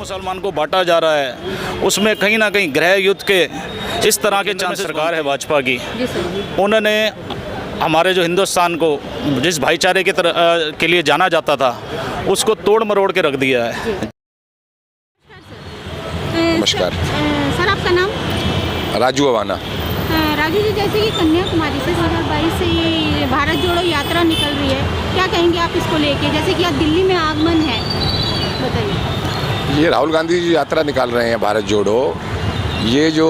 मुसलमान को बांटा जा रहा है, उसमें कहीं ना कहीं गृह युद्ध के इस तरह के चांसेस। सरकार है भाजपा की, उन्होंने हमारे जो हिंदुस्तान को जिस भाईचारे के लिए जाना जाता था उसको तोड़ मरोड़ के रख दिया है। नमस्कार सर, आपका नाम? राजू अवाना। राजू जी, जैसे कि कन्याकुमारी से 2022 से ये भारत जोड़ो यात्रा निकल रही है, क्या कहेंगे आप इसको लेके? जैसे कि आज दिल्ली में आगमन है, बताइए। ये राहुल गांधी जी यात्रा निकाल रहे हैं भारत जोड़ो। ये जो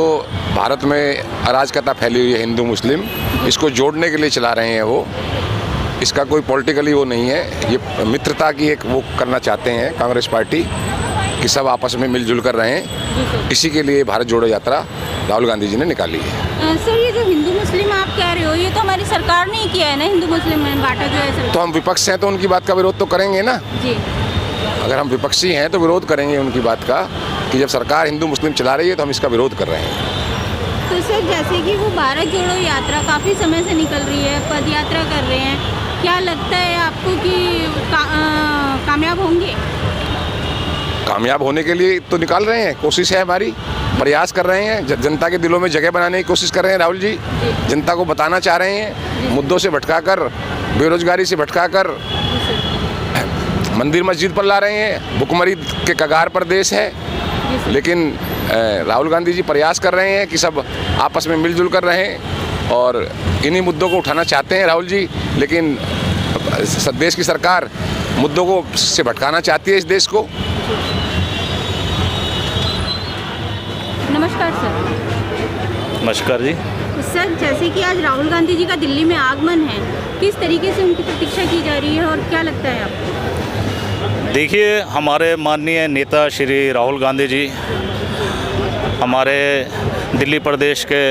भारत में अराजकता फैली हुई है हिंदू मुस्लिम, इसको जोड़ने के लिए चला रहे हैं वो। इसका कोई पॉलिटिकली वो नहीं है, ये मित्रता की एक वो करना चाहते हैं कांग्रेस पार्टी कि सब आपस में मिलजुल कर रहें। इसी के लिए भारत जोड़ो यात्रा राहुल गांधी जी ने निकाली है। सर, ये जो हिंदू मुस्लिम आप कह रहे हो, ये तो हमारी सरकार ने ही किया है ना, हिंदू मुस्लिम में बांटा जो है सरकार। तो हम विपक्ष हैं तो उनकी बात का विरोध तो करेंगे ना जी। अगर हम विपक्षी हैं तो विरोध करेंगे उनकी बात का कि जब सरकार हिंदू मुस्लिम चला रही है तो हम इसका विरोध कर रहे हैं। तो सर, जैसे कि वो भारत जोड़ो यात्रा काफ़ी समय से निकल रही है, पद यात्रा कर रहे हैं, क्या लगता है आपको कि कामयाब होंगे? कामयाब होने के लिए तो निकाल रहे हैं, कोशिश है हमारी, प्रयास कर रहे हैं, जनता के दिलों में जगह बनाने की कोशिश कर रहे हैं राहुल जी। जनता को बताना चाह रहे हैं, मुद्दों से भटकाकर, बेरोजगारी से भटकाकर मंदिर मस्जिद पर ला रहे हैं। भुखमरी के कगार पर देश है, लेकिन राहुल गांधी जी प्रयास कर रहे हैं कि सब आपस में मिलजुल कर रहें और इन्हीं मुद्दों को उठाना चाहते हैं राहुल जी। लेकिन देश की सरकार मुद्दों को से भटकाना चाहती है इस देश को। नमस्कार सर। नमस्कार जी। सर, जैसे कि आज राहुल गांधी जी का दिल्ली में आगमन है, किस तरीके से उनकी प्रतीक्षा की जा रही है और क्या लगता है आपको? देखिए, हमारे माननीय नेता श्री राहुल गांधी जी हमारे दिल्ली प्रदेश के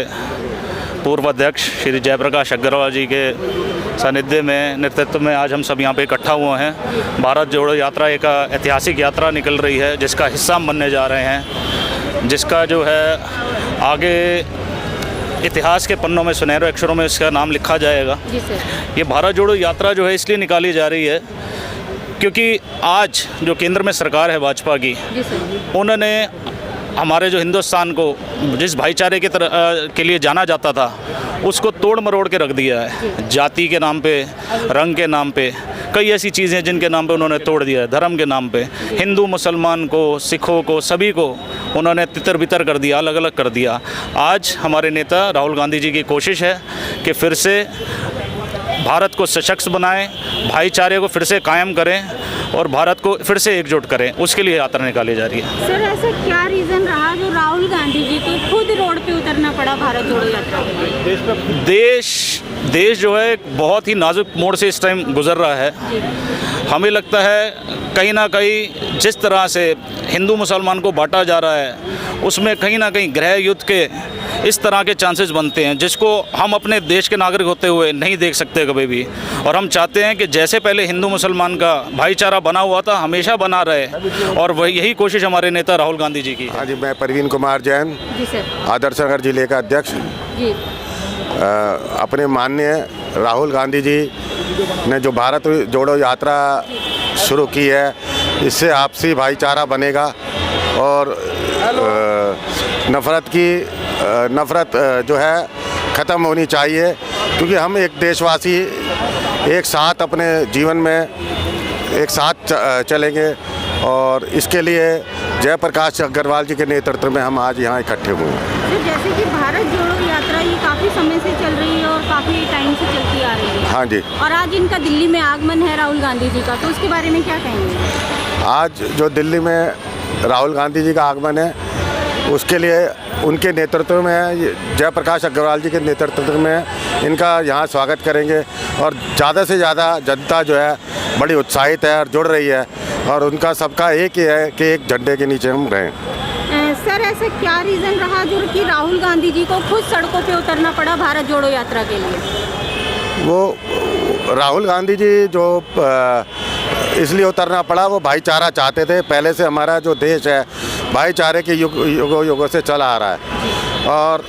पूर्व अध्यक्ष श्री जयप्रकाश अग्रवाल जी के सानिध्य में, नेतृत्व में आज हम सब यहाँ पे इकट्ठा हुए हैं। भारत जोड़ो यात्रा एक ऐतिहासिक यात्रा निकल रही है जिसका हिस्सा हम बनने जा रहे हैं, जिसका जो है आगे इतिहास के पन्नों में सुनहरे अक्षरों में इसका नाम लिखा जाएगा। जी सर। ये भारत जोड़ो यात्रा जो है इसलिए निकाली जा रही है क्योंकि आज जो केंद्र में सरकार है भाजपा की, जी सर, उन्होंने हमारे जो हिंदुस्तान को जिस भाईचारे के लिए जाना जाता था उसको तोड़ मरोड़ के रख दिया है। जाति के नाम पे, रंग के नाम पे, कई ऐसी चीज़ें जिनके नाम पे उन्होंने तोड़ दिया है। धर्म के नाम पे हिंदू मुसलमान को, सिखों को, सभी को उन्होंने तितर बितर कर दिया, अलग अलग कर दिया। आज हमारे नेता राहुल गांधी जी की कोशिश है कि फिर से भारत को सशक्त बनाएं, भाईचारे को फिर से कायम करें और भारत को फिर से एकजुट करें, उसके लिए यात्रा निकाली जा रही है। सर, ऐसा क्या रीज़न रहा जो राहुल गांधी जी को खुद रोड पे उतरना पड़ा भारत जोड़ो यात्रा के लिए? देश जो है बहुत ही नाजुक मोड़ से इस टाइम गुजर रहा है। हमें लगता है कहीं ना कहीं जिस तरह से हिंदू मुसलमान को बांटा जा रहा है उसमें कहीं ना कहीं गृह युद्ध के इस तरह के चांसेस बनते हैं जिसको हम अपने देश के नागरिक होते हुए नहीं देख सकते कभी भी। और हम चाहते हैं कि जैसे पहले हिंदू मुसलमान का भाईचारा बना हुआ था हमेशा बना रहे, और वही यही कोशिश हमारे नेता राहुल गांधी जी की। हाँ जी, मैं परवीन कुमार जैन, जी सर, आदर्श नगर जिले का अध्यक्ष। जी। अपने माननीय राहुल गांधी जी ने जो भारत जोड़ो यात्रा शुरू की है, इससे आपसी भाईचारा बनेगा और नफ़रत जो है ख़त्म होनी चाहिए, क्योंकि हम एक देशवासी एक साथ अपने जीवन में एक साथ चलेंगे। और इसके लिए जयप्रकाश अग्रवाल जी के नेतृत्व में हम आज यहाँ इकट्ठे हुए हैं। तो जैसे कि भारत जोड़ो यात्रा ये काफ़ी समय से चल रही है और काफ़ी टाइम से चलती आ रही है। हाँ जी। और आज इनका दिल्ली में आगमन है राहुल गांधी जी का, तो उसके बारे में क्या कहेंगे? आज जो दिल्ली में राहुल गांधी जी का आगमन है उसके लिए उनके नेतृत्व में, जयप्रकाश अग्रवाल जी के नेतृत्व में इनका यहाँ स्वागत करेंगे। और ज़्यादा से ज़्यादा जनता जो है बड़ी उत्साहित है और जुड़ रही है, और उनका सबका एक ही है कि एक झंडे के नीचे हम रहें। सर, ऐसा क्या रीज़न रहा जो कि राहुल गांधी जी को खुद सड़कों पे उतरना पड़ा भारत जोड़ो यात्रा के लिए? वो राहुल गांधी जी जो इसलिए उतरना पड़ा, वो भाईचारा चाहते थे। पहले से हमारा जो देश है भाईचारे के युगों से चला आ रहा है, और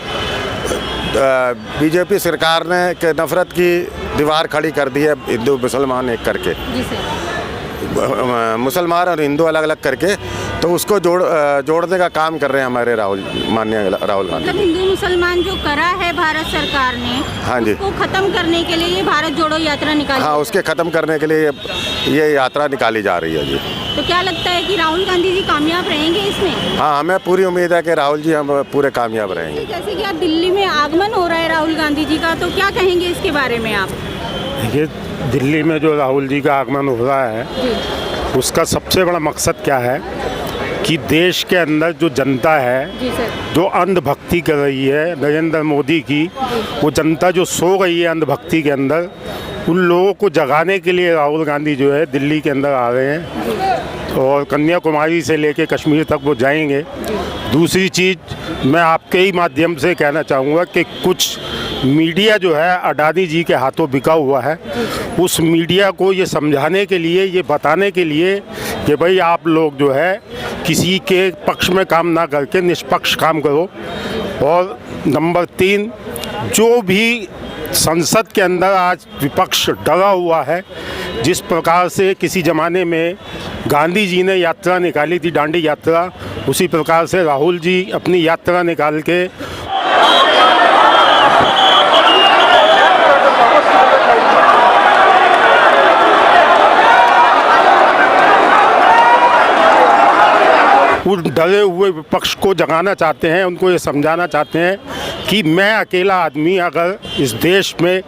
बीजेपी सरकार ने नफरत की दीवार खड़ी कर दी है हिंदू मुसलमान एक करके। जी सर। मुसलमान और हिंदू अलग अलग करके तो उसको जोड़ने का काम कर रहे हैं हमारे माननीय राहुल गांधी। मतलब हिंदू मुसलमान जो करा है भारत सरकार ने, हाँ जी, उसको खत्म करने के लिए ये भारत जोड़ो यात्रा निकाली। हाँ, उसके ख़त्म करने के लिए ये यात्रा निकाली जा रही है जी। तो क्या लगता है कि राहुल गांधी जी कामयाब रहेंगे इसमें? हाँ, हमें पूरी उम्मीद है कि राहुल जी हम पूरे कामयाब रहेंगे। जैसे कि आज दिल्ली में आगमन हो रहा है राहुल गांधी जी का, तो क्या कहेंगे इसके बारे में आप? ये दिल्ली में जो राहुल जी का आगमन हो रहा है, उसका सबसे बड़ा मकसद क्या है कि देश के अंदर जो जनता है, जी सर, जो अंधभक्ति कर रही है नरेंद्र मोदी की, वो जनता जो सो गई है अंधभक्ति के अंदर, उन लोगों को जगाने के लिए राहुल गांधी जो है दिल्ली के अंदर आ रहे हैं और कन्याकुमारी से लेके कश्मीर तक वो जाएंगे। दूसरी चीज़ मैं आपके ही माध्यम से कहना चाहूँगा कि कुछ मीडिया जो है अडानी जी के हाथों बिका हुआ है, उस मीडिया को ये समझाने के लिए, ये बताने के लिए कि भाई आप लोग जो है किसी के पक्ष में काम ना करके निष्पक्ष काम करो। और नंबर 3, जो भी संसद के अंदर आज विपक्ष डरा हुआ है, जिस प्रकार से किसी ज़माने में गांधी जी ने यात्रा निकाली थी, दांडी यात्रा, उसी प्रकार से राहुल जी अपनी यात्रा निकाल के उस डरे हुए विपक्ष को जगाना चाहते हैं, उनको ये समझाना चाहते हैं कि मैं अकेला आदमी अगर इस देश में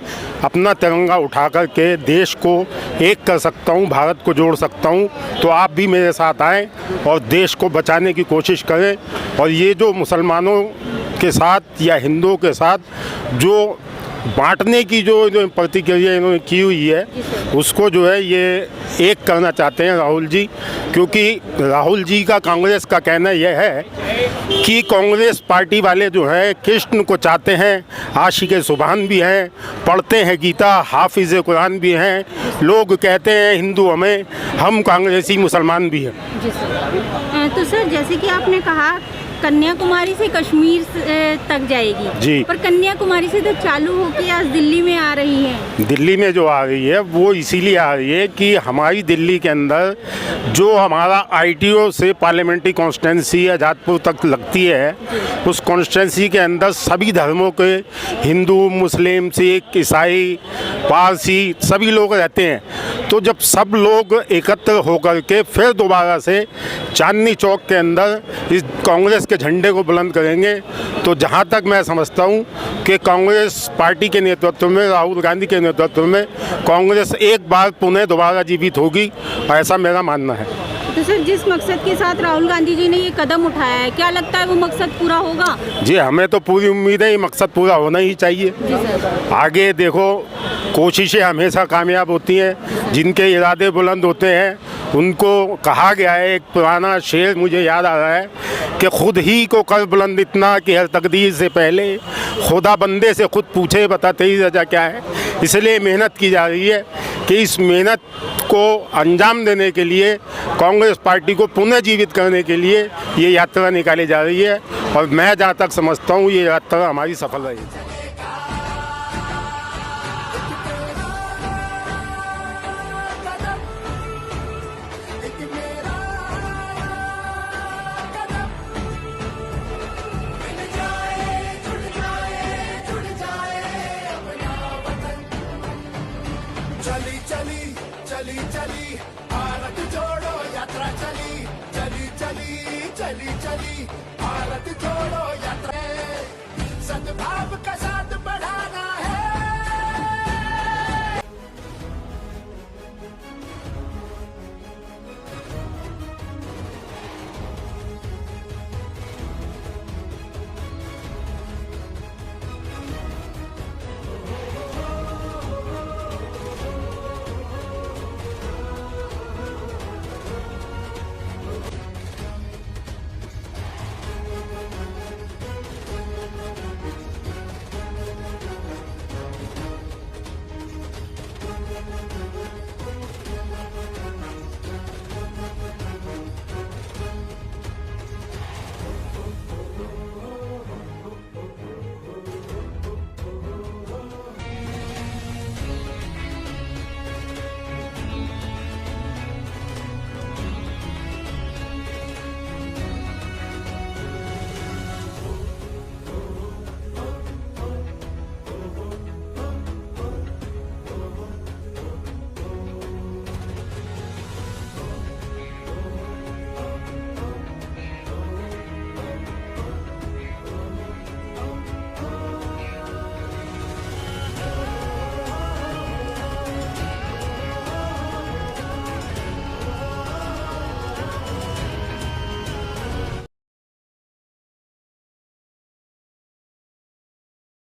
अपना तिरंगा उठा कर के देश को एक कर सकता हूँ, भारत को जोड़ सकता हूँ, तो आप भी मेरे साथ आएँ और देश को बचाने की कोशिश करें। और ये जो मुसलमानों के साथ या हिंदुओं के साथ जो बांटने की जो प्रतिक्रिया इन्होंने की हुई है, उसको जो है ये एक करना चाहते हैं राहुल जी। क्योंकि राहुल जी का कांग्रेस का कहना यह है कि कांग्रेस पार्टी वाले जो है कृष्ण को चाहते हैं, आशिक़े सुभान भी हैं, पढ़ते हैं गीता, हाफिज़ कुरान भी हैं, लोग कहते हैं हिंदू हमें, हम कांग्रेसी मुसलमान भी हैं। जी सर। तो सर, जैसे कि आपने कहा कन्याकुमारी से कश्मीर तक जाएगी जी, पर कन्याकुमारी से तो चालू होकर आज दिल्ली में आ रही है। दिल्ली में जो आ रही है वो इसीलिए आ रही है कि हमारी दिल्ली के अंदर जो हमारा ITO से पार्लियामेंट्री कॉन्स्टिट्यूंसी आज़ादपुर तक लगती है, उस कॉन्स्टिट्यूंसी के अंदर सभी धर्मों के, हिंदू, मुस्लिम, सिख, ईसाई, पारसी, सभी लोग रहते हैं। तो जब सब लोग एकत्र होकर के फिर दोबारा से चांदनी चौक के अंदर इस कांग्रेस के झंडे को बुलंद करेंगे, तो जहां तक मैं समझता हूं कि कांग्रेस पार्टी के नेतृत्व में, राहुल गांधी के नेतृत्व में कांग्रेस एक बार पुनः दोबारा जीवित होगी, ऐसा मेरा मानना है। तो सर, जिस मकसद के साथ राहुल गांधी जी ने ये कदम उठाया है, क्या लगता है वो मकसद पूरा होगा? जी, हमें तो पूरी उम्मीद है ये मकसद पूरा होना ही चाहिए। जी सर। आगे देखो, कोशिशें हमेशा कामयाब होती हैं, जिनके इरादे बुलंद होते हैं उनको कहा गया है, एक पुराना शेर मुझे याद आ रहा है कि खुद ही को कर बुलंद इतना कि हर तकदीर से पहले खुदा बंदे से खुद पूछे बता तेरी रजा क्या है। इसलिए मेहनत की जा रही है कि इस मेहनत को अंजाम देने के लिए, कांग्रेस पार्टी को पुनः जीवित करने के लिए ये यात्रा निकाली जा रही है। और मैं जहाँ तक समझता हूँ ये यात्रा हमारी सफल रही। चली चली चली चली भारत जोड़ो यात्रा चली चली चली चली चली भारत जोड़ो यात्रा सद्भाव का